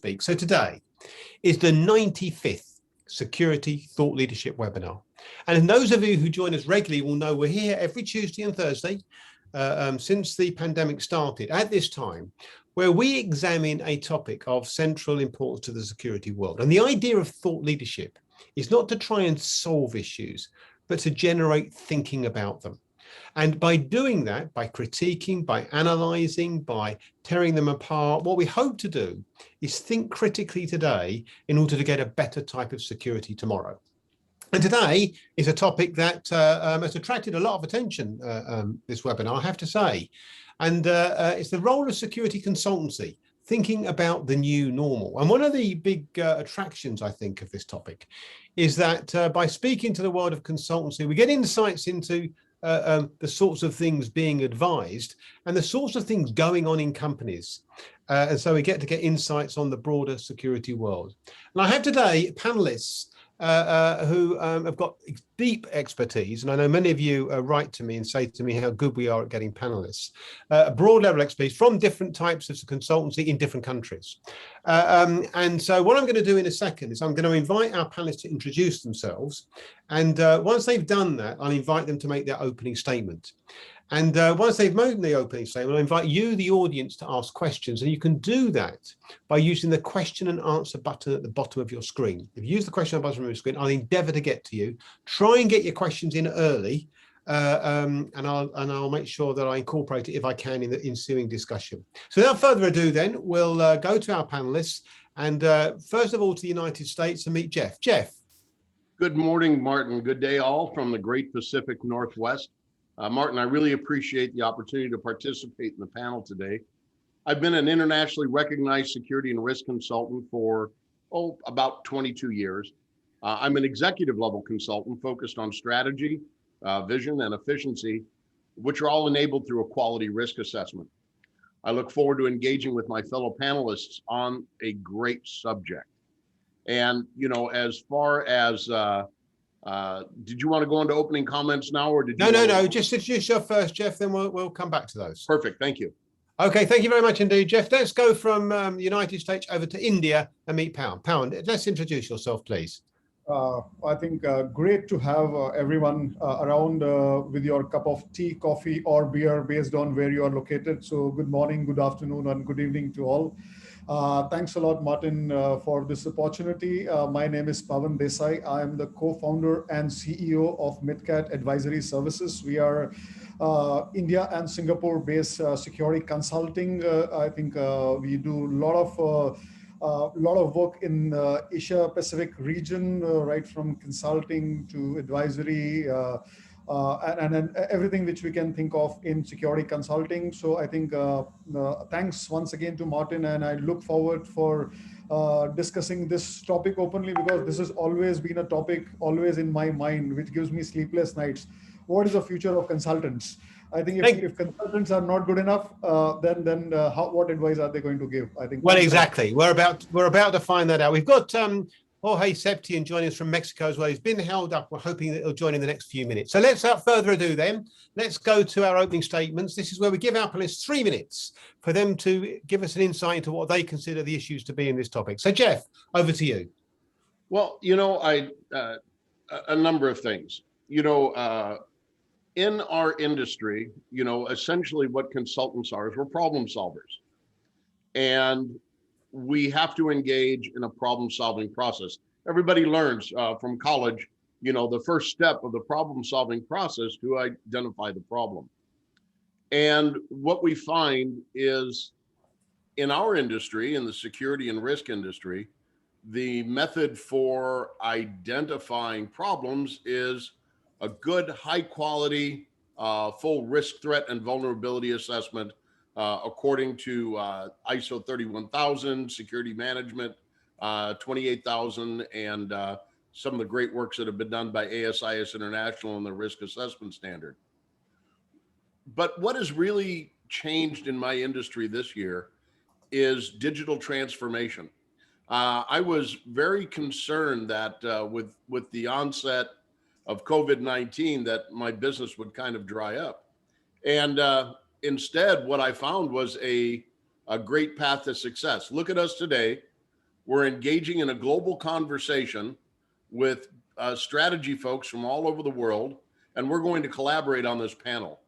speak. So today is the 95th Security Thought Leadership webinar. And those of you who join us regularly will know we're here every Tuesday and Thursday since the pandemic started at this time, where we examine a topic of central importance to the security world. And the idea of thought leadership is not to try and solve issues, but to generate thinking about them. And by doing that, by critiquing, by analysing, by tearing them apart, what we hope to do is think critically today in order to get a better type of security tomorrow. And today is a topic that has attracted a lot of attention, this webinar, I have to say. And it's the role of security consultancy, thinking about the new normal. And one of the big attractions, I think, of this topic is that by speaking to the world of consultancy, we get insights into the sorts of things being advised and the sorts of things going on in companies. And so we get insights on the broader security world. And I have today panelists who have got deep expertise, and I know many of you write to me and say to me how good we are at getting panelists, broad level expertise from different types of consultancy in different countries. And so what I'm going to do in a second is I'm going to invite our panelists to introduce themselves, and once they've done that, I'll invite them to make their opening statement. And once they've made the opening statement, I'll invite you, the audience, to ask questions. And you can do that by using the question and answer button at the bottom of your screen. If you use the question and answer button on your screen, I'll endeavour to get to you. Try and get your questions in early, and I'll make sure that I incorporate it if I can in the ensuing discussion. So without further ado, then, we'll go to our panelists. And first of all, to the United States and meet Jeff. Jeff. Good morning, Martin. Good day, all, from the great Pacific Northwest. Martin, I really appreciate the opportunity to participate in the panel today. I've been an internationally recognized security and risk consultant for, about 22 years. I'm an executive level consultant focused on strategy, vision, and efficiency, which are all enabled through a quality risk assessment. I look forward to engaging with my fellow panelists on a great subject. And, you know, as far as, did you want to go into opening comments now, or did you? No. Just introduce yourself first, Jeff. Then we'll come back to those. Perfect. Thank you. Okay. Thank you very much indeed, Jeff. Let's go from the United States over to India and meet Pound. Pound, let's introduce yourself, please. I think great to have everyone around with your cup of tea, coffee, or beer based on where you are located. So good morning, good afternoon, and good evening to all. Thanks a lot, Martin, for this opportunity. My name is Pawan Desai. I am the co-founder and CEO of Midcat Advisory Services. We are India and Singapore-based security consulting. I think we do a lot of work in Asia Pacific region, right from consulting to advisory, and everything which we can think of in security consulting. So I think thanks once again to Martin, and I look forward for discussing this topic openly, because this has always been a topic always in my mind, which gives me sleepless nights. What is the future of consultants? I think if consultants are not good enough, then what advice are they going to give? I think. Well, exactly. We're about to find that out. We've got Jorge Septien joining us from Mexico as well. He's been held up. We're hoping that he'll join in the next few minutes. So let's, without further ado, then let's go to our opening statements. This is where we give our panelists 3 minutes for them to give us an insight into what they consider the issues to be in this topic. So, Jeff, over to you. Well, you know, a number of things. You know, in our industry, you know, essentially what consultants are is we're problem solvers. And we have to engage in a problem solving process. Everybody learns from college, you know, the first step of the problem solving process to identify the problem. And what we find is in our industry, in the security and risk industry, the method for identifying problems is a good, high quality, full risk threat and vulnerability assessment according to ISO 31000, security management 28000, and some of the great works that have been done by ASIS International and the risk assessment standard. But what has really changed in my industry this year is digital transformation. I was very concerned that with the onset of COVID-19 that my business would kind of dry up. And instead, what I found was a great path to success. Look at us today. We're engaging in a global conversation with strategy folks from all over the world, and we're going to collaborate on this panel.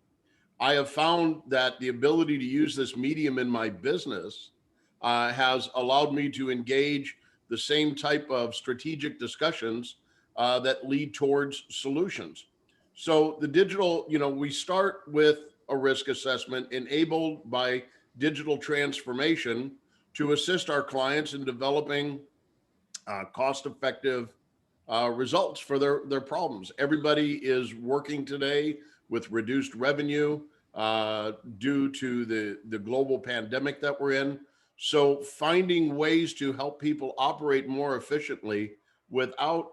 I have found that the ability to use this medium in my business has allowed me to engage the same type of strategic discussions that lead towards solutions. So the digital, we start with a risk assessment enabled by digital transformation to assist our clients in developing cost-effective results for their problems. Everybody is working today with reduced revenue due to the global pandemic that we're in. So finding ways to help people operate more efficiently without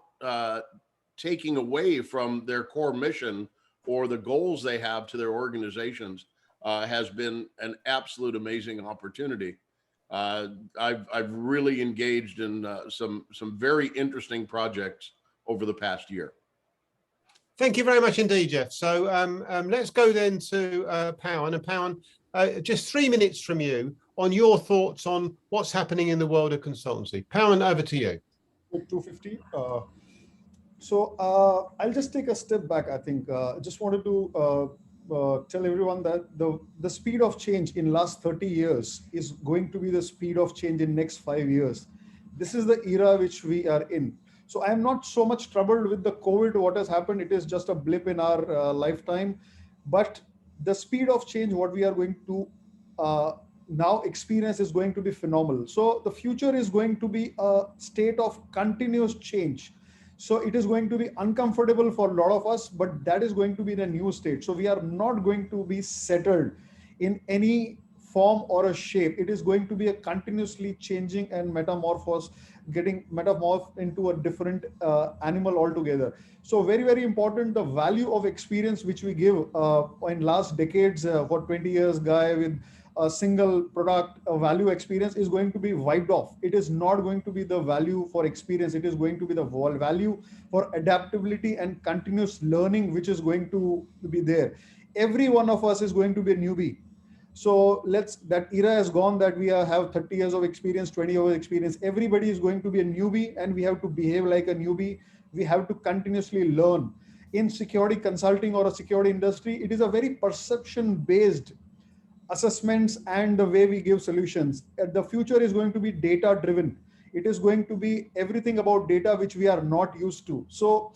taking away from their core mission or the goals they have to their organizations has been an absolute amazing opportunity. I've really engaged in some very interesting projects over the past year. Thank you very much indeed, Jeff. So let's go then to Pawan. And Pawan, just 3 minutes from you on your thoughts on what's happening in the world of consultancy. Pawan, over to you. 250. So I'll just take a step back. I think I just wanted to tell everyone that the speed of change in last 30 years is going to be the speed of change in next 5 years. This is the era which we are in. So I am not so much troubled with the COVID, what has happened. It is just a blip in our lifetime. But the speed of change, what we are going to now experience is going to be phenomenal. So the future is going to be a state of continuous change. So it is going to be uncomfortable for a lot of us, but that is going to be the new state. So we are not going to be settled in any form or a shape. It is going to be a continuously changing and getting metamorphed into a different animal altogether. So very, very important, the value of experience which we give in last decades for 20 years, guy with a single product, a value experience is going to be wiped off. It is not going to be the value for experience. It is going to be the value for adaptability and continuous learning, which is going to be there. Every one of us is going to be a newbie. So that era has gone that we have 30 years of experience, 20 years of experience. Everybody is going to be a newbie and we have to behave like a newbie. We have to continuously learn. In security consulting or a security industry, it is a very perception-based assessments and the way we give solutions. The future is going to be data driven. It is going to be everything about data, which we are not used to. So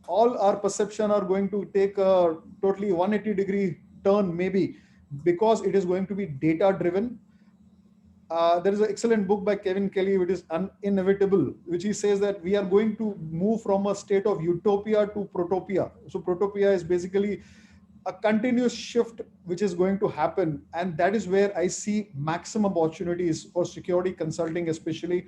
all our perception are going to take a totally 180-degree turn maybe, because it is going to be data driven. There is an excellent book by Kevin Kelly, which is Inevitable, which he says that we are going to move from a state of utopia to protopia. So protopia is basically a continuous shift which is going to happen. And that is where I see maximum opportunities for security consulting especially.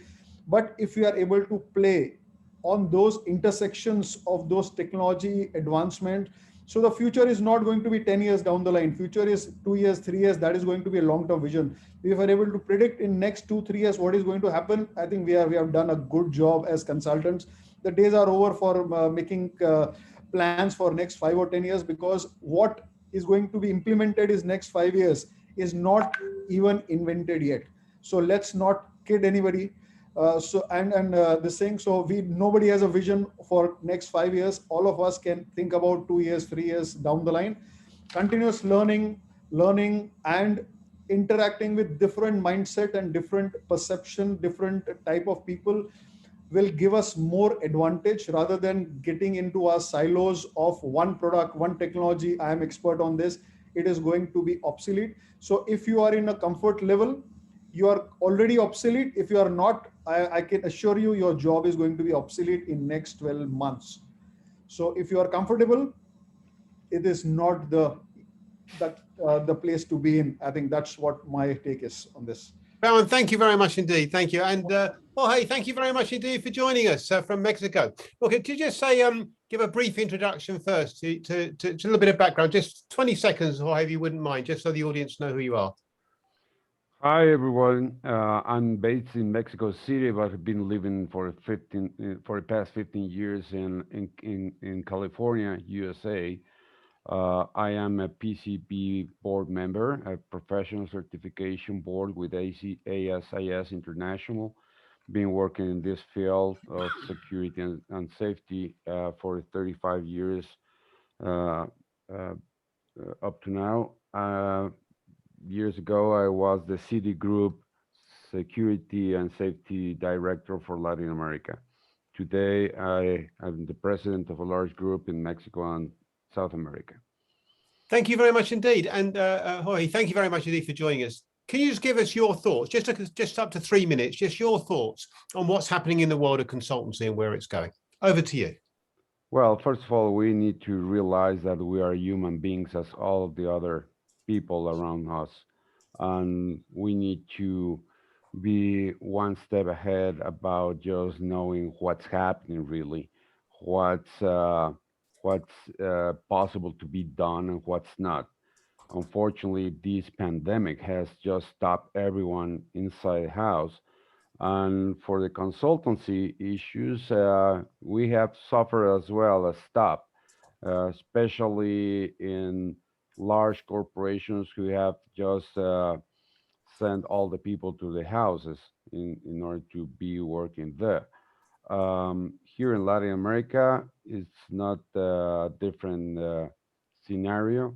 But if we are able to play on those intersections of those technology advancement, so the future is not going to be 10 years down the line. Future is 2 years, 3 years. That is going to be a long-term vision. If we are able to predict in next 2-3 years what is going to happen, I think we have done a good job as consultants. The days are over for making plans for next 5 or 10 years, because what is going to be implemented is next 5 years is not even invented yet. So let's not kid anybody. This thing, so nobody has a vision for next 5 years. All of us can think about 2 years, 3 years down the line. Continuous learning and interacting with different mindset and different perception, different type of people will give us more advantage rather than getting into our silos of one product, one technology. I am expert on this. It is going to be obsolete. So if you are in a comfort level, you are already obsolete. If you are not, I can assure you your job is going to be obsolete in next 12 months. So if you are comfortable, it is not the place to be in. I think that's what my take is on this. Pawan, thank you very much indeed. Thank you. And Jorge, thank you very much indeed for joining us from Mexico. Okay, could you just say, give a brief introduction first to a little bit of background, just 20 seconds, Jorge, if you wouldn't mind, just so the audience know who you are. Hi, everyone. I'm based in Mexico City, but I've been living for the past 15 years in California, USA. I am a PCB board member, a professional certification board with ASIS International. been working in this field of security and safety for 35 years uh, uh, up to now. Years ago, I was the Citigroup Security and Safety Director for Latin America. Today, I am the president of a large group in Mexico and South America. Thank you very much indeed. And Jorge, thank you very much indeed for joining us. Can you just give us your thoughts, just up to 3 minutes, just your thoughts on what's happening in the world of consultancy and where it's going? Over to you. Well, first of all, we need to realize that we are human beings as all of the other people around us. And we need to be one step ahead about just knowing what's happening really, what's possible to be done and what's not. Unfortunately, this pandemic has just stopped everyone inside the house. And for the consultancy issues, we have suffered as well as stop, especially in large corporations who have just sent all the people to the houses in order to be working there. Here in Latin America, it's not a different scenario.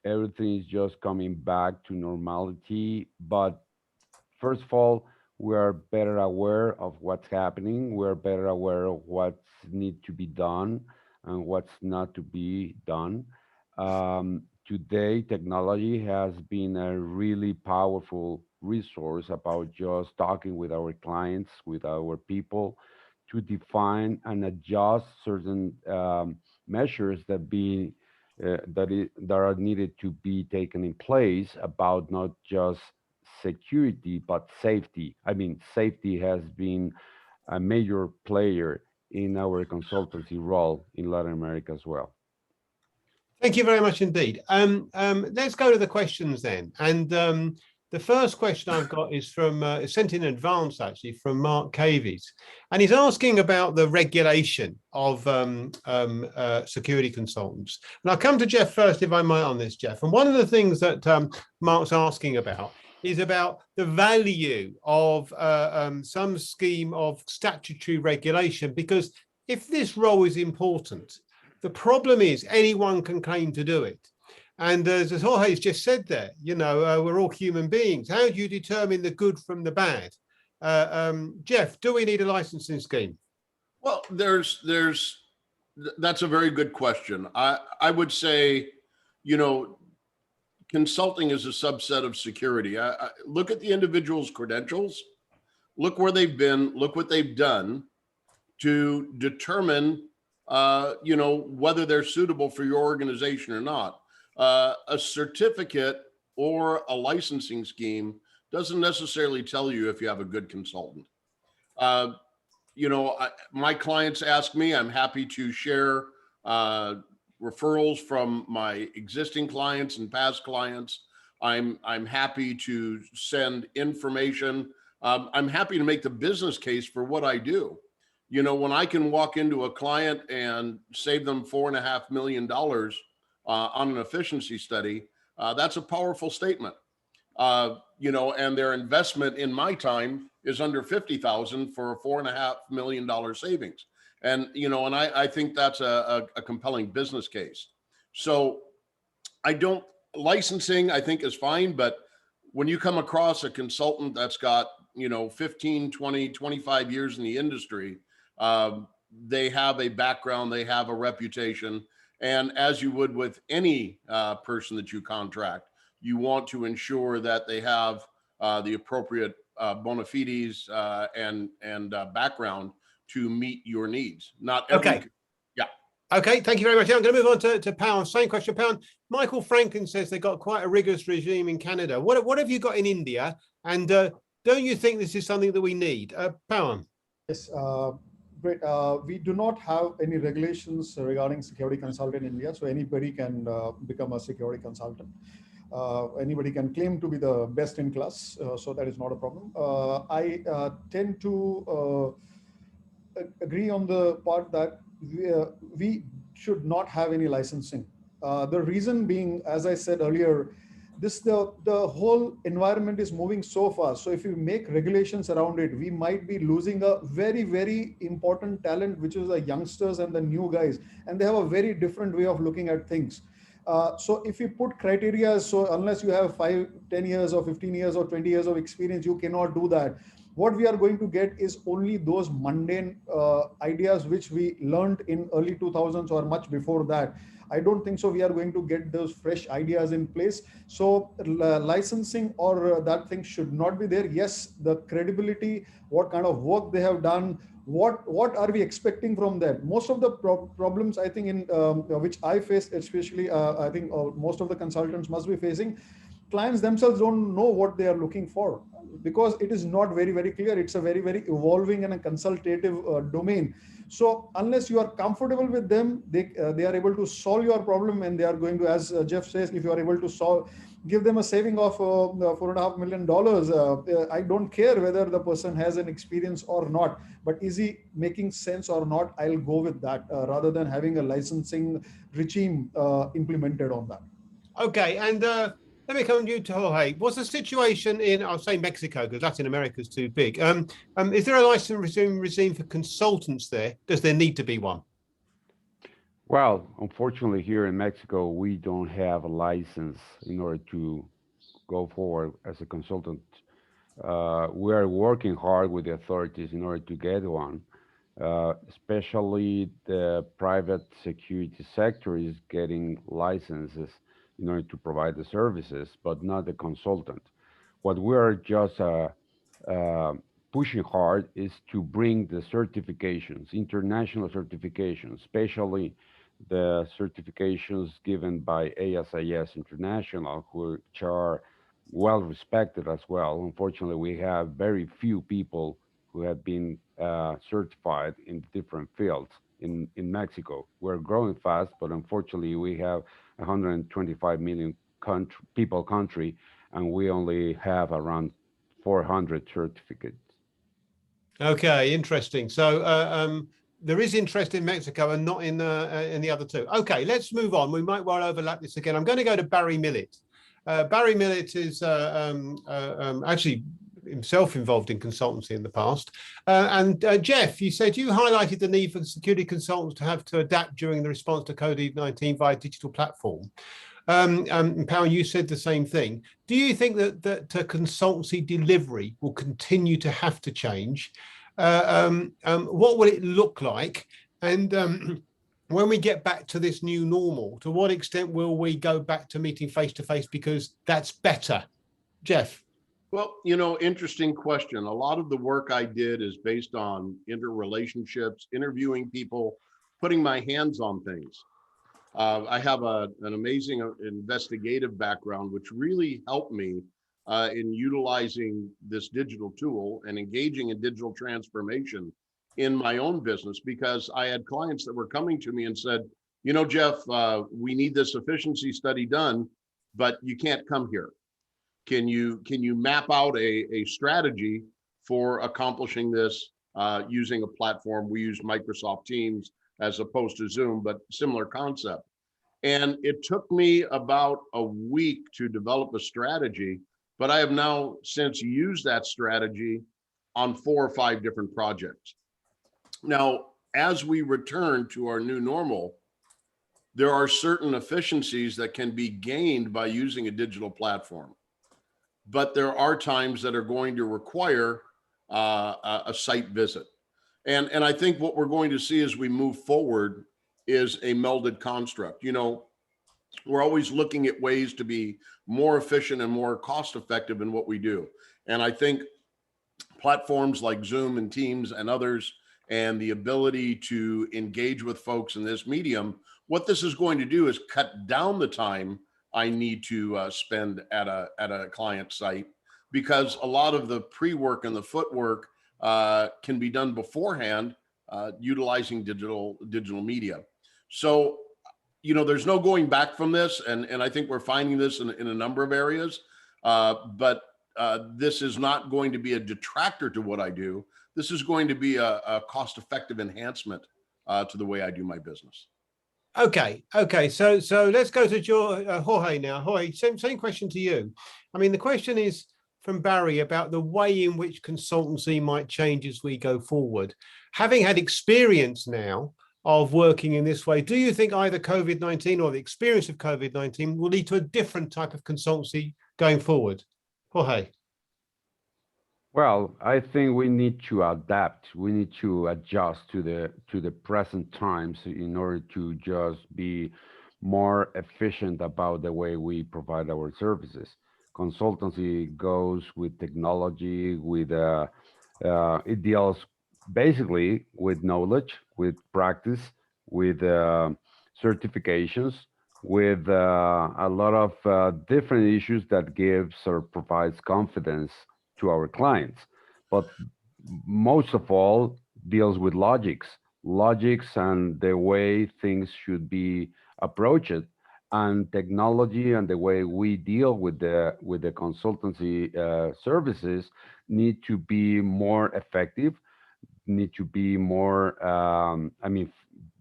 Everything is just coming back to normality. But first of all, we are better aware of what's happening. We're better aware of what's need to be done and what's not to be done. Today, technology has been a really powerful resource about just talking with our clients, with our people, to define and adjust certain measures that are needed to be taken in place about not just security but safety. I mean, safety has been a major player in our consultancy role in Latin America as well. Thank you very much indeed. Let's go to the questions then. And the first question I've got is from sent in advance actually from Mark Cavies, and he's asking about the regulation of security consultants. And I'll come to Jeff first, if I might, on this, Jeff. And one of the things that Mark's asking about is about the value of some scheme of statutory regulation, because if this role is important, the problem is anyone can claim to do it. And as Jorge's just said there, you know, we're all human beings. How do you determine the good from the bad? Jeff, do we need a licensing scheme? Well, that's a very good question. I would say, you know, consulting is a subset of security. I look at the individual's credentials, look where they've been, look what they've done to determine, you know, whether they're suitable for your organization or not. A certificate or a licensing scheme doesn't necessarily tell you if you have a good consultant. You know, my clients ask me, I'm happy to share referrals from my existing clients and past clients. I'm happy to send information. I'm happy to make the business case for what I do. You know, when I can walk into a client and save them $4.5 million on an efficiency study, that's a powerful statement. You know, and their investment in my time is under $50,000 for a $4.5 million savings. And, you know, and I think that's a compelling business case. So licensing, I think, is fine. But when you come across a consultant that's got, you know, 15, 20, 25 years in the industry, they have a background, they have a reputation. And as you would with any person that you contract, you want to ensure that they have the appropriate bona fides and background to meet your needs. Not every, okay. Yeah. Okay, thank you very much. I'm going to move on to Pound. Same question, Pound. Michael Franklin says they've got quite a rigorous regime in Canada. What have you got in India? And don't you think this is something that we need? Pound. Yes, great. We do not have any regulations regarding security consultant in India, so anybody can become a security consultant. Anybody can claim to be the best in class, so that is not a problem. I tend to agree on the part that we should not have any licensing. The reason being, as I said earlier, the whole environment is moving so fast. So if you make regulations around it, we might be losing a very, very important talent, which is the youngsters and the new guys, and they have a very different way of looking at things. So if you put criteria, so unless you have 5, 10 years or 15 years or 20 years of experience, you cannot do that. What we are going to get is only those mundane ideas which we learned in early 2000s or much before that. I don't think so we are going to get those fresh ideas in place. So licensing or that thing should not be there. Yes, the credibility, what kind of work they have done, what are we expecting from them? Most of the problems, I think, in which I face, especially I think most of the consultants must be facing, clients themselves don't know what they are looking for, because it is not very, very clear. It's a very, very evolving and a consultative domain. So unless you are comfortable with them, they are able to solve your problem, and they are going to, as Jeff says, if you are able to give them a saving of $4.5 million, I don't care whether the person has an experience or not, but is he making sense or not? I'll go with that rather than having a licensing regime implemented on that. Okay, and let me come to you, Jorge. What's the situation in, I'll say Mexico, because Latin America is too big. Is there a licensing regime for consultants there? Does there need to be one? Well, unfortunately, here in Mexico, we don't have a license in order to go forward as a consultant. We are working hard with the authorities in order to get one. Especially the private security sector is getting licenses in order to provide the services, but not the consultant. What we are just pushing hard is to bring the certifications, international certifications, especially the certifications given by ASIS International, which are well respected as well. Unfortunately, we have very few people who have been certified in different fields in Mexico. We're growing fast, but unfortunately, we have 125 million people country, and we only have around 400 certificates. Okay, interesting. So there is interest in Mexico and not in the other two. Okay, let's move on. We might well overlap this again. I'm going to go to Barry Millett. Barry Millett is actually himself involved in consultancy in the past. And Jeff, you said you highlighted the need for security consultants to have to adapt during the response to COVID-19 via digital platform. Powell, you said the same thing. Do you think that consultancy delivery will continue to have to change? What will it look like? And when we get back to this new normal, to what extent will we go back to meeting face-to-face because that's better? Jeff? Well, you know, interesting question. A lot of the work I did is based on interrelationships, interviewing people, putting my hands on things. I have an amazing investigative background, which really helped me in utilizing this digital tool and engaging in digital transformation in my own business, because I had clients that were coming to me and said, you know, Jeff, we need this efficiency study done, but you can't come here. Can you map out a strategy for accomplishing this using a platform? We use Microsoft Teams as opposed to Zoom, but similar concept. And it took me about a week to develop a strategy, but I have now since used that strategy on 4 or 5 different projects. Now, as we return to our new normal, there are certain efficiencies that can be gained by using a digital platform. But there are times that are going to require a site visit. And I think what we're going to see as we move forward is a melded construct. You know, we're always looking at ways to be more efficient and more cost effective in what we do. And I think platforms like Zoom and Teams and others, and the ability to engage with folks in this medium, what this is going to do is cut down the time I need to spend at a client site, because a lot of the pre-work and the footwork can be done beforehand utilizing digital media. So, you know, there's no going back from this, and I think we're finding this in a number of areas, but this is not going to be a detractor to what I do. This is going to be a cost-effective enhancement to the way I do my business. Okay. So let's go to Jorge now. Jorge, same question to you. I mean, the question is from Barry about the way in which consultancy might change as we go forward. Having had experience now of working in this way, do you think either COVID-19 or the experience of COVID-19 will lead to a different type of consultancy going forward? Jorge. Well, I think we need to adapt. We need to adjust to the present times in order to just be more efficient about the way we provide our services. Consultancy goes with technology, with it deals basically with knowledge, with practice, with certifications, with a lot of different issues that gives or provides confidence to our clients. But most of all, deals with logics and the way things should be approached, and technology and the way we deal with the consultancy services need to be more effective, need to be more,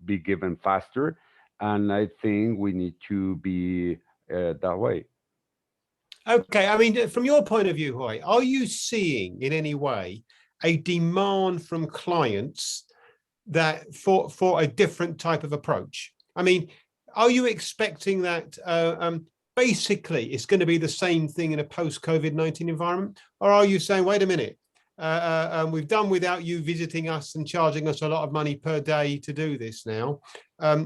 be given faster. And I think we need to be that way. Okay, I mean, from your point of view, Jorge, are you seeing in any way a demand from clients that for a different type of approach? I mean, are you expecting that basically it's going to be the same thing in a post-COVID-19 environment? Or are you saying, wait a minute, we've done without you visiting us and charging us a lot of money per day to do this now.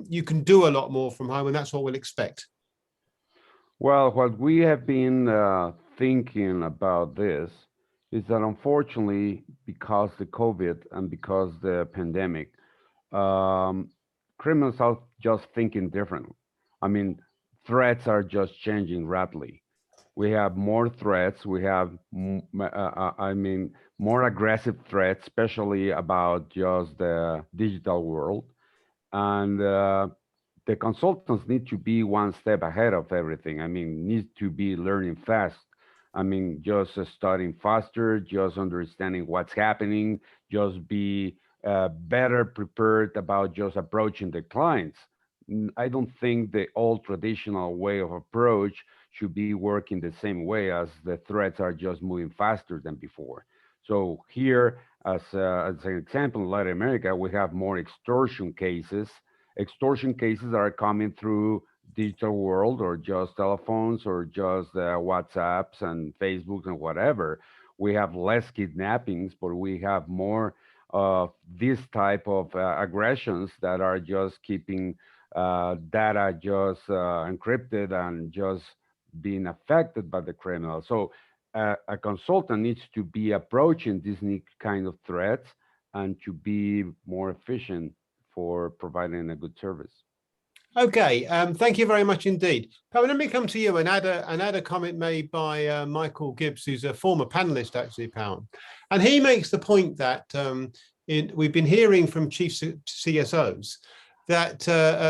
You can do a lot more from home, and that's what we'll expect. Well, what we have been thinking about this is that unfortunately, because the COVID and because the pandemic, criminals are just thinking differently. I mean, threats are just changing rapidly. We have more threats. We have, more aggressive threats, especially about just the digital world. And the consultants need to be one step ahead of everything. I mean, need to be learning fast. I mean, just studying faster, just understanding what's happening, just be better prepared about just approaching the clients. I don't think the old traditional way of approach should be working the same way, as the threats are just moving faster than before. So here, as an example, in Latin America, we have more extortion cases that are coming through digital world, or just telephones, or just WhatsApps and Facebooks and whatever. We have less kidnappings, but we have more of this type of aggressions that are just keeping data just encrypted and just being affected by the criminal. So a consultant needs to be approaching these new kind of threats and to be more efficient for providing a good service. Okay, thank you very much indeed. Pam, let me come to you and add a comment made by Michael Gibbs, who's a former panelist, actually, Pam. And he makes the point that we've been hearing from chief CSOs that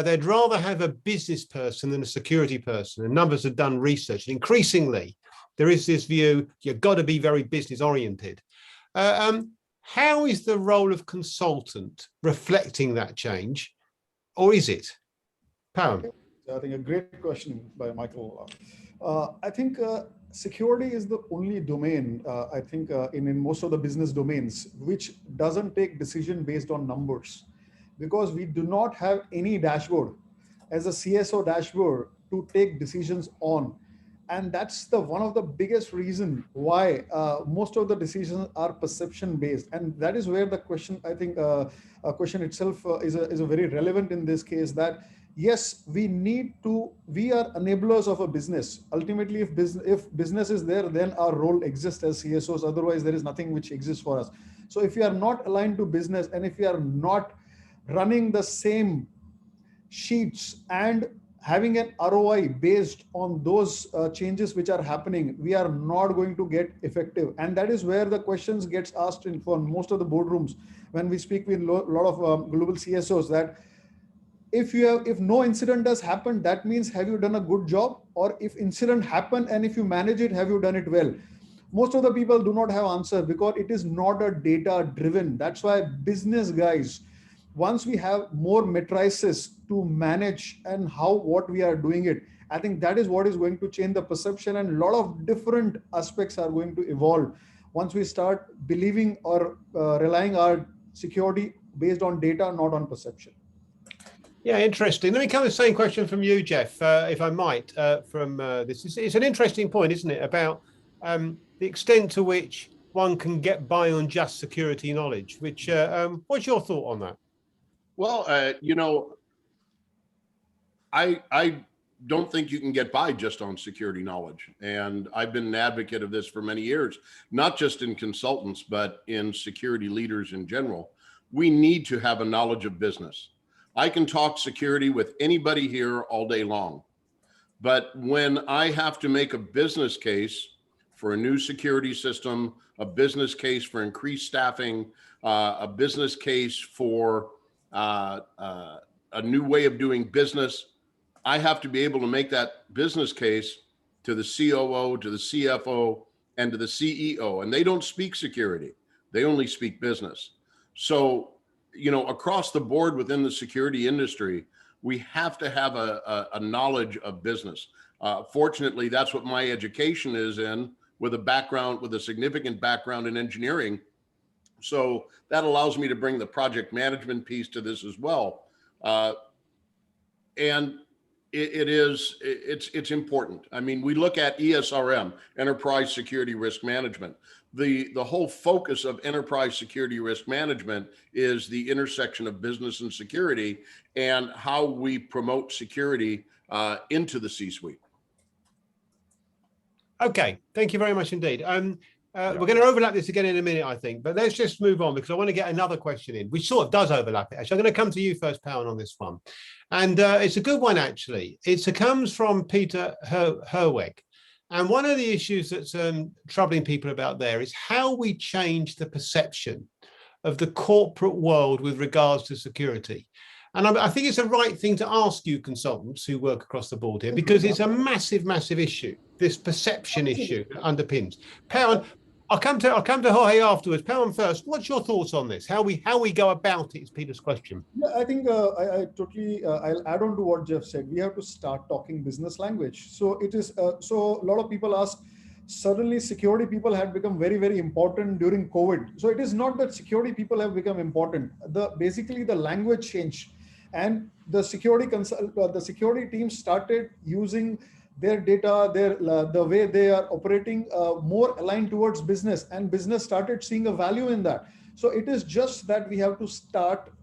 they'd rather have a business person than a security person. And numbers have done research. And increasingly, there is this view, you've got to be very business oriented. How is the role of consultant reflecting that change, or is it? Pam. I think a great question by Michael. I think security is the only domain, I think in most of the business domains, which doesn't take decision based on numbers, because we do not have any dashboard as a CSO dashboard to take decisions on. And that's one of the biggest reason why most of the decisions are perception based. And that is where the question, I think, question itself is a very relevant in this case, that yes, we are enablers of a business. Ultimately, if business is there, then our role exists as CSOs. Otherwise, there is nothing which exists for us. So if you are not aligned to business, and if you are not running the same sheets and having an ROI based on those changes which are happening, we are not going to get effective. And that is where the questions gets asked for most of the boardrooms when we speak with a lot of global CSOs, that if no incident has happened, that means have you done a good job? Or if incident happened and if you manage it, have you done it well? Most of the people do not have answer, because it is not a data driven. That's why business guys, once we have more matrices to manage and what we are doing it, I think that is what is going to change the perception, and a lot of different aspects are going to evolve once we start believing or relying our security based on data, not on perception. Yeah, interesting. Let me come with the same question from you, Jeff, if I might, from this. It's an interesting point, isn't it, about the extent to which one can get by on just security knowledge, which, what's your thought on that? Well, I don't think you can get by just on security knowledge. And I've been an advocate of this for many years, not just in consultants, but in security leaders in general. We need to have a knowledge of business. I can talk security with anybody here all day long. But when I have to make a business case for a new security system, a business case for increased staffing, a business case for a new way of doing business, I have to be able to make that business case to the COO, to the CFO, and to the CEO. And they don't speak security. They only speak business. So, across the board within the security industry, we have to have a knowledge of business. Fortunately, that's what my education is in, with a significant background in engineering. So that allows me to bring the project management piece to this as well. And it's important. I mean, we look at ESRM, Enterprise Security Risk Management. The whole focus of enterprise security risk management is the intersection of business and security, and how we promote security into the C-suite. Okay, thank you very much indeed. We're going to overlap this again in a minute, I think, but let's just move on, because I want to get another question in, which sort of does overlap it. Actually, I'm going to come to you first, Pawan, on this one. And it's a good one, actually. It comes from Peter Herweg. And one of the issues that's troubling people about there is how we change the perception of the corporate world with regards to security. And I think it's the right thing to ask you consultants who work across the board here, because it's a massive, massive issue, this perception issue that underpins. Pawan, I'll come to Jorge afterwards. Pawan first, what's your thoughts on this? How we go about it is Peter's question. Yeah, I think I totally, I'll add on to what Jeff said. We have to start talking business language. So it is, so a lot of people ask, suddenly security people had become very, very important during COVID. So it is not that security people have become important. Basically the language changed, and the security team started using their data, the way they are operating, more aligned towards business, and business started seeing a value in that. So it is just that we have to start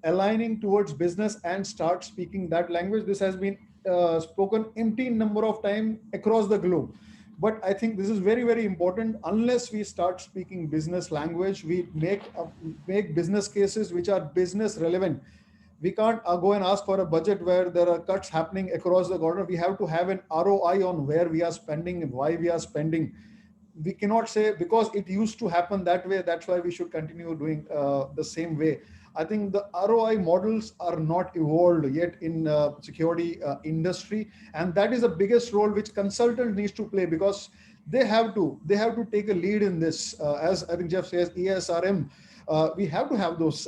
aligning towards business and start speaking that language. This has been spoken umpteen number of times across the globe. But I think this is very, very important. Unless we start speaking business language, we make business cases which are business relevant. We can't go and ask for a budget where there are cuts happening across the corner. We have to have an ROI on where we are spending and why we are spending. We cannot say because it used to happen that way, that's why we should continue doing the same way. I think the ROI models are not evolved yet in security industry, and that is the biggest role which consultant needs to play, because they have to take a lead in this. As I think Jeff says, ESRM. We have to have those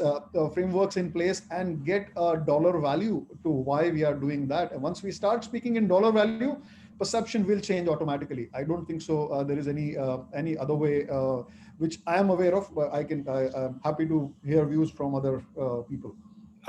frameworks in place and get a dollar value to why we are doing that. And once we start speaking in dollar value, perception will change automatically. I don't think so. There is any other way which I am aware of, but I'm happy to hear views from other people.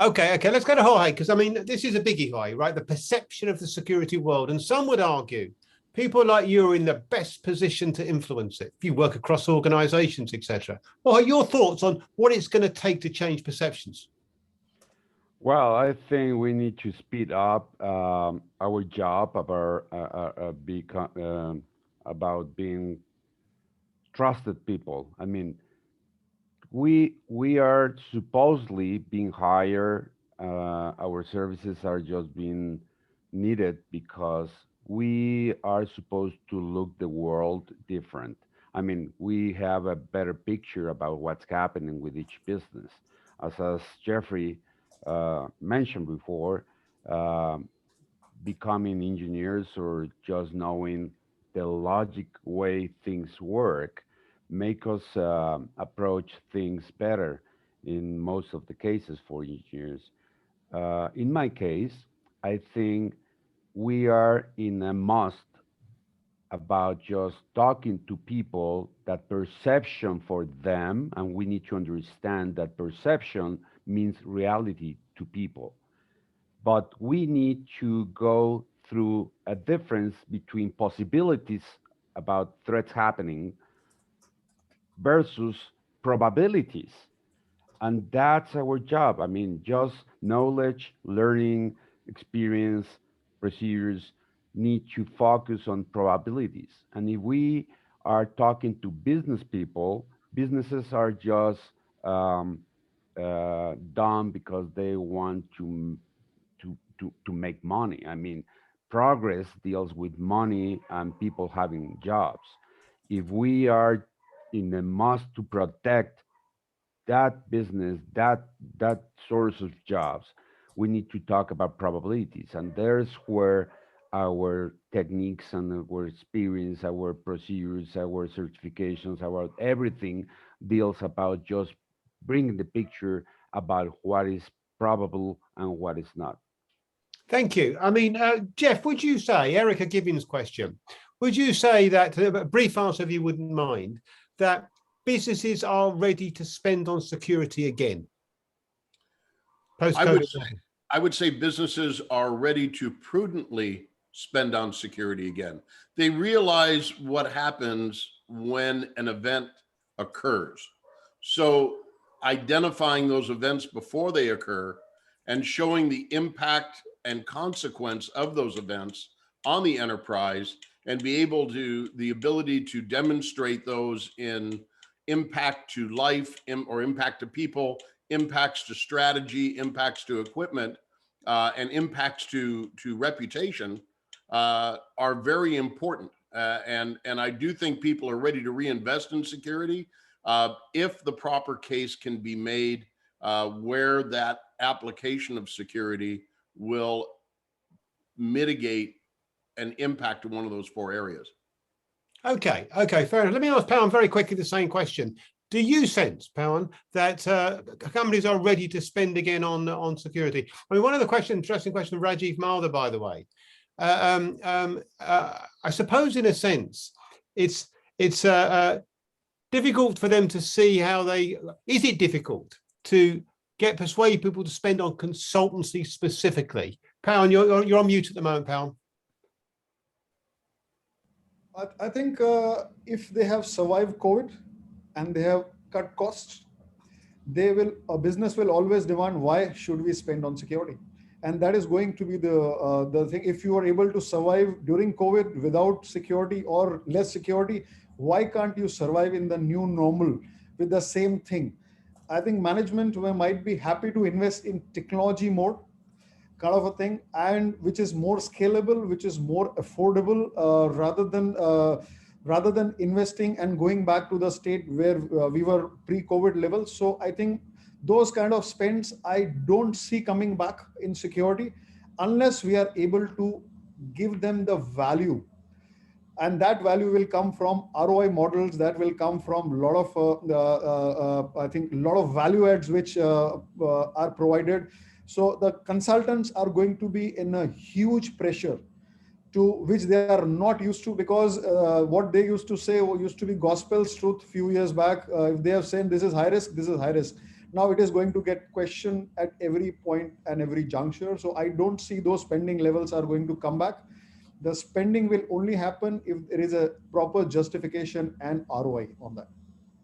Okay, let's go to Jorge, because I mean, this is a biggie, right? The perception of the security world. And some would argue people like you are in the best position to influence it if you work across organizations, etc. What are your thoughts on what it's going to take to change perceptions? Well, I think we need to speed up our job about being trusted people. I mean, we are supposedly being hired. Our services are just being needed because we are supposed to look the world different. I mean, we have a better picture about what's happening with each business. As Jeffrey mentioned before, becoming engineers or just knowing the logic way things work make us approach things better. in most of the cases for engineers. In my case, I think we are in a must about just talking to people that perception for them, and we need to understand that perception means reality to people. But we need to go through a difference between possibilities about threats happening versus probabilities. And that's our job. I mean, just knowledge, learning, experience, procedures need to focus on probabilities. And if we are talking to business people, businesses are just done because they want to make money. I mean, progress deals with money and people having jobs. If we are in a must to protect that business, that source of jobs, we need to talk about probabilities, and there's where our techniques and our experience, our procedures, our certifications, our everything deals about just bringing the picture about what is probable and what is not. Thank you. I mean, Jeff, would you say, Erica Gibbons' question, would you say that, a brief answer if you wouldn't mind, that businesses are ready to spend on security again? Post-COVID. I would say businesses are ready to prudently spend on security again. They realize what happens when an event occurs. So identifying those events before they occur and showing the impact and consequence of those events on the enterprise, and be able to, the ability to demonstrate those in impact to life or impact to people, impacts to strategy, impacts to equipment, and impacts to reputation are very important. And I do think people are ready to reinvest in security if the proper case can be made where that application of security will mitigate an impact to one of those four areas. Okay, fair enough. Let me ask Pawan very quickly the same question. Do you sense, Pawan, that companies are ready to spend again on security? I mean, one of the interesting question of Rajiv Malda, by the way. I suppose in a sense, it's difficult for them to see how is it difficult to persuade people to spend on consultancy specifically? Pawan, you're on mute at the moment, Pawan. I think if they have survived COVID and they have cut costs, a business will always demand, why should we spend on security? And that is going to be the thing. If you are able to survive during COVID without security or less security, why can't you survive in the new normal with the same thing? I think management might be happy to invest in technology more, kind of a thing, and which is more scalable, which is more affordable, rather than investing and going back to the state where we were pre-COVID levels. So I think those kind of spends I don't see coming back in security unless we are able to give them the value. And that value will come from ROI models, that will come from a lot of, I think, a lot of value adds which are provided. So the consultants are going to be in a huge pressure to which they are not used to, because what they used to say used to be gospel's truth few years back. If they have said this is high risk, this is high risk. Now it is going to get questioned at every point and every juncture. So I don't see those spending levels are going to come back. The spending will only happen if there is a proper justification and ROI on that.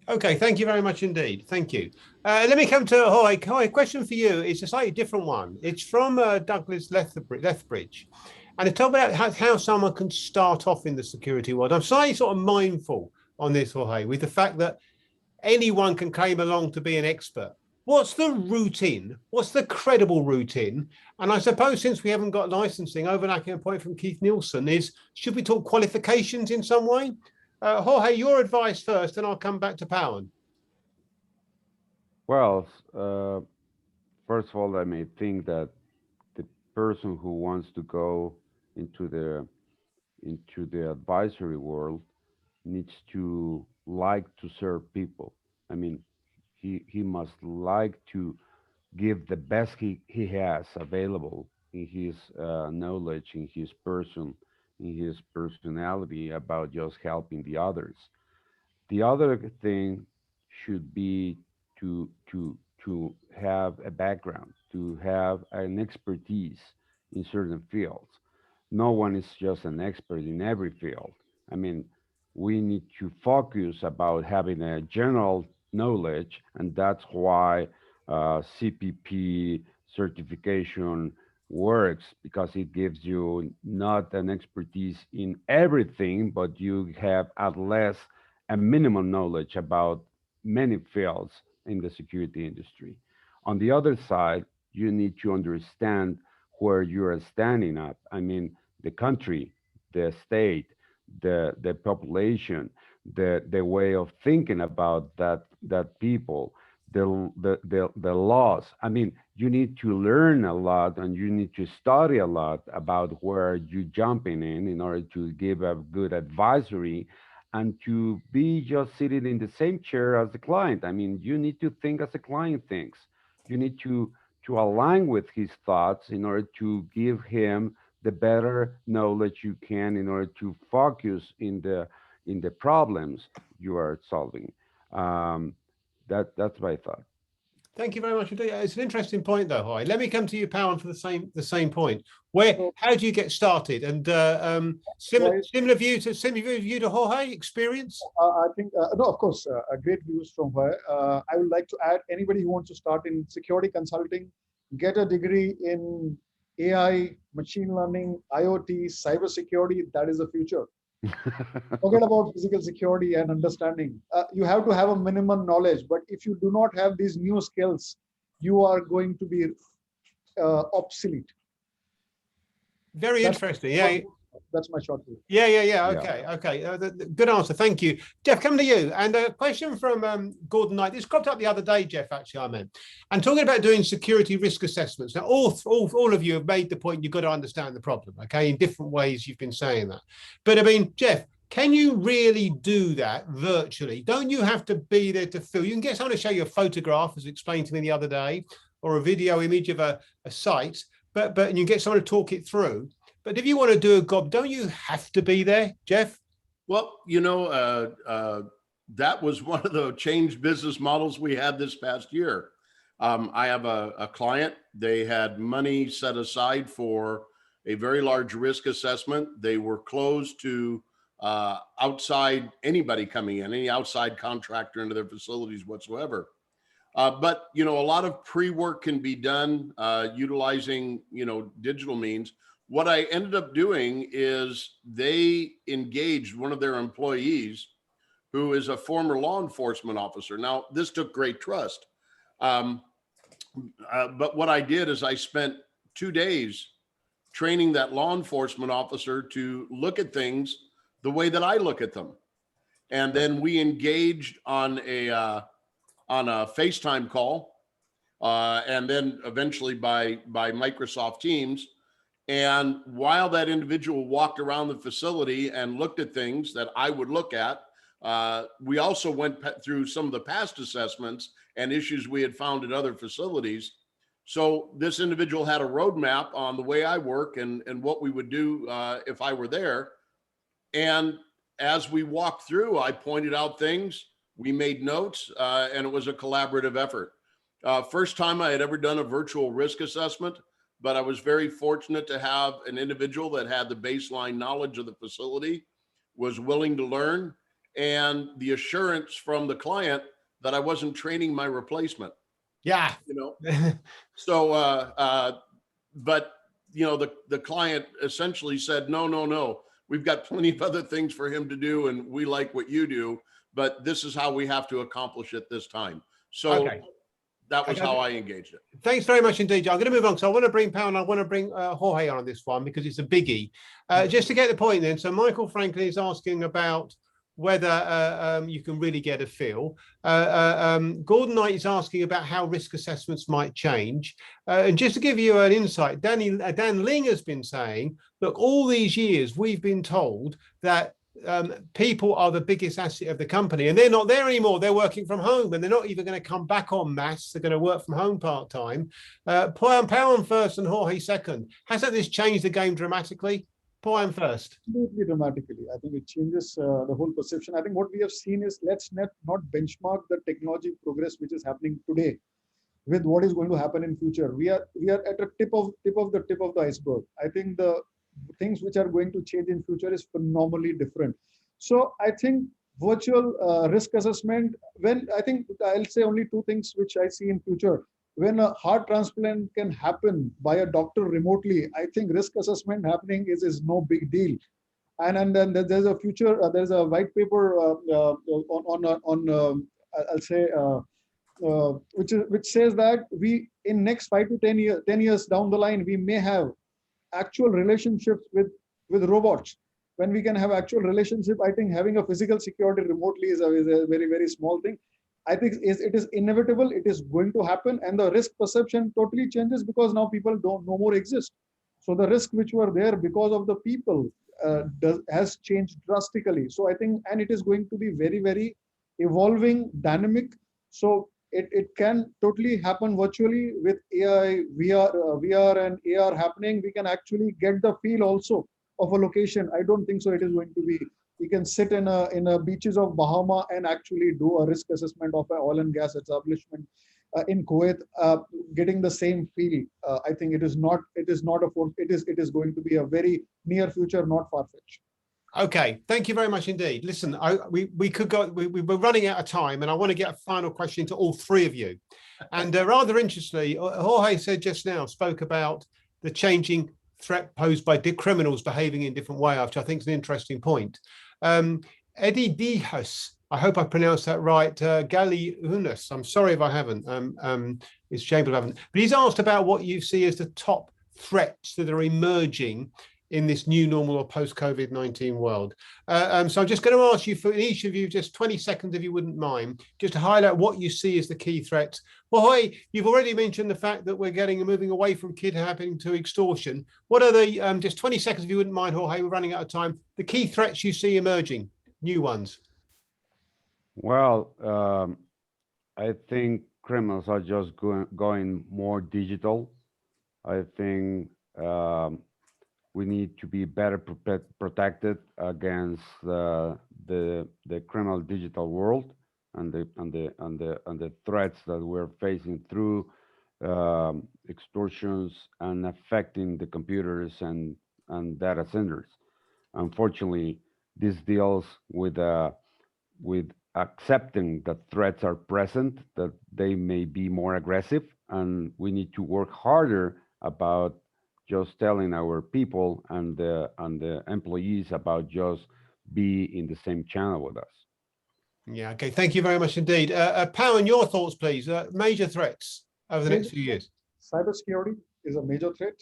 Okay, thank you very much indeed. Thank you. Let me come to Jorge. Jorge, question for you. It's a slightly different one. It's from Douglas Lethbridge. And it's talking about how someone can start off in the security world. I'm slightly sort of mindful on this, Jorge, with the fact that anyone can claim along to be an expert. What's the routine? What's the credible routine? And I suppose since we haven't got licensing, overlapping a point from Keith Nielsen is, should we talk qualifications in some way? Jorge, your advice first, and I'll come back to Pawan. Well, first of all, I may think that the person who wants to go into the advisory world needs to like to serve people. I mean, He must like to give the best he has available in his knowledge, in his personality about just helping the others. The other thing should be to have a background, to have an expertise in certain fields. No one is just an expert in every field. I mean, we need to focus about having a general knowledge, and that's why CPP certification works, because it gives you not an expertise in everything, but you have at least a minimum knowledge about many fields in the security industry. On the other side, you need to understand where you are standing up. I mean, the country, the state, the population, the way of thinking about that people, the laws. I mean, you need to learn a lot and you need to study a lot about where you're jumping in order to give a good advisory and to be just sitting in the same chair as the client. I mean, you need to think as the client thinks. You need to align with his thoughts in order to give him the better knowledge you can in order to focus in the problems you are solving. That's my thought. Thank you very much indeed. It's an interesting point, though, Jorge. Let me come to you, Pawan, for the same point. How do you get started? And similar view to Jorge experience. I think no, of course, a great views from Jorge. I would like to add, anybody who wants to start in security consulting, get a degree in AI, machine learning, IoT, cybersecurity. That is the future. Forget about physical security and understanding. You have to have a minimum knowledge, but if you do not have these new skills, you are going to be obsolete. Very interesting. Yeah. That's my short view. Yeah. Okay. Good answer. Thank you. Jeff, come to you. And a question from Gordon Knight. This cropped up the other day, Jeff, actually, I meant. And talking about doing security risk assessments. Now, all of you have made the point you've got to understand the problem, okay? In different ways you've been saying that. But I mean, Jeff, can you really do that virtually? Don't you have to be there to feel? You can get someone to show you a photograph, as explained to me the other day, or a video image of a site, but you get someone to talk it through. But if you want to do a job, don't you have to be there, Jeff? Well, that was one of the changed business models we had this past year. I have a client. They had money set aside for a very large risk assessment. They were closed to outside anybody coming in, any outside contractor into their facilities whatsoever. But, a lot of pre-work can be done utilizing, digital means. What I ended up doing is they engaged one of their employees who is a former law enforcement officer. Now, this took great trust. But what I did is I spent 2 days training that law enforcement officer to look at things the way that I look at them. And then we engaged on a FaceTime call, and then eventually by Microsoft Teams. And while that individual walked around the facility and looked at things that I would look at, we also went through some of the past assessments and issues we had found at other facilities. So this individual had a roadmap on the way I work and what we would do if I were there. And as we walked through, I pointed out things, we made notes, and it was a collaborative effort. First time I had ever done a virtual risk assessment, but I was very fortunate to have an individual that had the baseline knowledge of the facility, was willing to learn, and the assurance from the client that I wasn't training my replacement. Yeah. So, but, the client essentially said, no, we've got plenty of other things for him to do, and we like what you do, but this is how we have to accomplish it this time. So that was how I engaged it. Thanks very much indeed. I'm going to move on. So I want to bring Pawan, I want to bring Jorge on this one because it's a biggie. Just to get the point then. So Michael Franklin is asking about whether you can really get a feel. Gordon Knight is asking about how risk assessments might change. And just to give you an insight, Dan Ling has been saying, look, all these years we've been told that people are the biggest asset of the company, and they're not there anymore. They're working from home, and they're not even going to come back en masse. They're going to work from home part-time. Poyan first and Jorge second. Hasn't this changed the game dramatically? Poyan first. Absolutely dramatically. I think it changes the whole perception. I think what we have seen is, let's not benchmark the technology progress which is happening today with what is going to happen in future. We are at a tip of the iceberg. I think the things which are going to change in future is phenomenally different. So I think virtual risk assessment, when I think I'll say only two things which I see in future. When a heart transplant can happen by a doctor remotely, I think risk assessment happening is no big deal. And then there's a future, there's a white paper I'll say which says that we in next 5 to 10 years down the line, we may have actual relationships with robots. When we can have actual relationship, I think having a physical security remotely is a very, very small thing. I think it is inevitable. It is going to happen, and the risk perception totally changes because now people don't no more exist. So the risk which were there because of the people has changed drastically. So I think, and it is going to be very, very evolving, dynamic. So it can totally happen virtually with AI, VR and AR happening. We can actually get the feel also of a location. I don't think so it is going to be, we can sit in a beaches of Bahama and actually do a risk assessment of an oil and gas establishment in Kuwait, getting the same feel. I think it is not it is going to be a very near future, not far-fetched. Okay, thank you very much indeed. Listen, we could go, we're running out of time, and I want to get a final question to all three of you. And rather interestingly, Jorge said just now, spoke about the changing threat posed by criminals behaving in different ways, which I think is an interesting point. Eddie Dihas, I hope I pronounced that right, Galiunas, I'm sorry if I haven't, it's shameful I haven't, but he's asked about what you see as the top threats that are emerging in this new normal or post-COVID-19 world. So I'm just going to ask you, for each of you, just 20 seconds, if you wouldn't mind, just to highlight what you see as the key threats. Well, Jorge, you've already mentioned the fact that we're moving away from kidnapping to extortion. What are the, just 20 seconds, if you wouldn't mind, Jorge, we're running out of time, the key threats you see emerging, new ones? Well, I think criminals are just going more digital. I think we need to be better protected against the criminal digital world and the threats that we're facing through extortions and affecting the computers and data centers. Unfortunately, this deals with accepting that threats are present, that they may be more aggressive, and we need to work harder about just telling our people and the employees about just be in the same channel with us. Yeah, okay, thank you very much indeed. Powan, your thoughts, please. Major threats over the next few years. Cybersecurity is a major threat.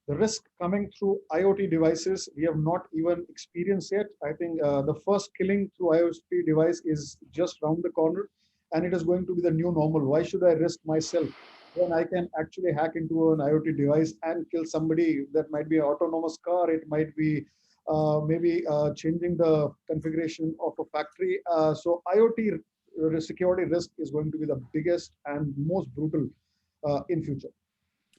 The risk coming through IoT devices, we have not even experienced yet. I think the first killing through IoT device is just around the corner, and it is going to be the new normal. Why should I risk myself when I can actually hack into an IoT device and kill somebody? That might be an autonomous car. It might be maybe changing the configuration of a factory. So IoT security risk is going to be the biggest and most brutal in future.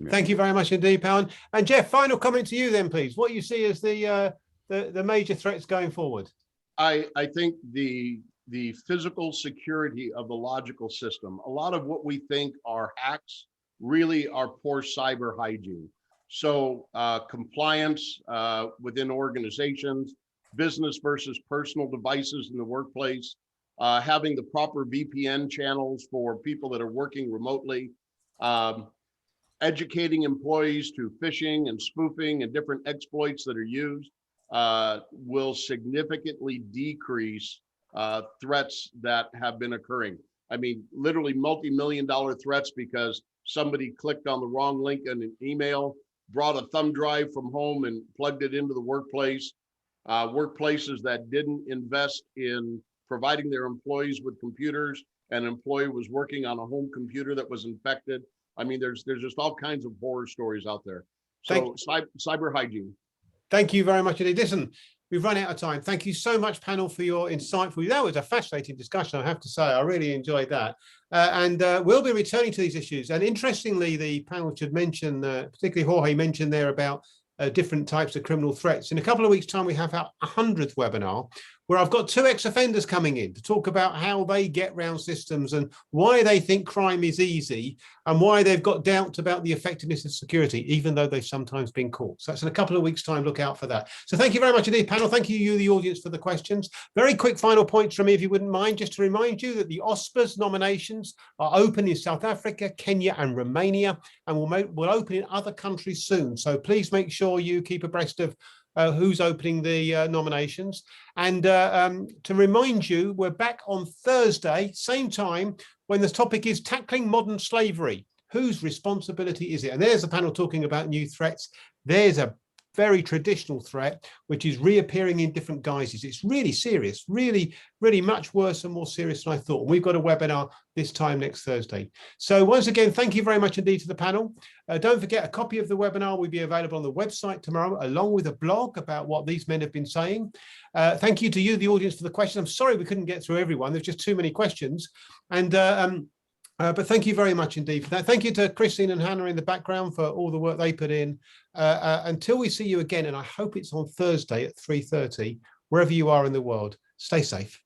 Thank you very much indeed, Powan. And Jeff, final comment to you then, please. What you see as the major threats going forward? I think the physical security of the logical system. A lot of what we think are hacks really are poor cyber hygiene. So compliance within organizations, business versus personal devices in the workplace, having the proper VPN channels for people that are working remotely, educating employees to phishing and spoofing and different exploits that are used will significantly decrease threats that have been occurring. I mean, literally multi-million-dollar threats because somebody clicked on the wrong link in an email, brought a thumb drive from home and plugged it into the workplace. Workplaces that didn't invest in providing their employees with computers, an employee was working on a home computer that was infected. I mean, there's just all kinds of horror stories out there. So cyber hygiene. Thank you very much indeed. Listen, we've run out of time. Thank you so much, panel, for your insightful. That was a fascinating discussion, I have to say. I really enjoyed that. We'll be returning to these issues. And interestingly, the panel should mention, particularly Jorge mentioned there about different types of criminal threats. In a couple of weeks' time, we have our 100th webinar, where I've got 2 ex-offenders coming in to talk about how they get round systems and why they think crime is easy and why they've got doubts about the effectiveness of security, even though they've sometimes been caught. So that's in a couple of weeks' time. Look out for that. So thank you very much indeed, panel. Thank you, the audience, for the questions. Very quick final points from me, if you wouldn't mind, just to remind you that the OSPA's nominations are open in South Africa, Kenya and Romania, and will open in other countries soon. So please make sure you keep abreast of who's opening the nominations. And to remind you, we're back on Thursday, same time, when the topic is tackling modern slavery. Whose responsibility is it? And there's a panel talking about new threats. There's a very traditional threat, which is reappearing in different guises. It's really serious, really, really much worse and more serious than I thought. We've got a webinar this time next Thursday. So once again, thank you very much indeed to the panel. Don't forget, a copy of the webinar will be available on the website tomorrow, along with a blog about what these men have been saying. Thank you to you, the audience, for the questions. I'm sorry we couldn't get through everyone. There's just too many questions. But thank you very much indeed for that. Thank you to Christine and Hannah in the background for all the work they put in. Until we see you again, and I hope it's on Thursday at 3:30, wherever you are in the world, stay safe.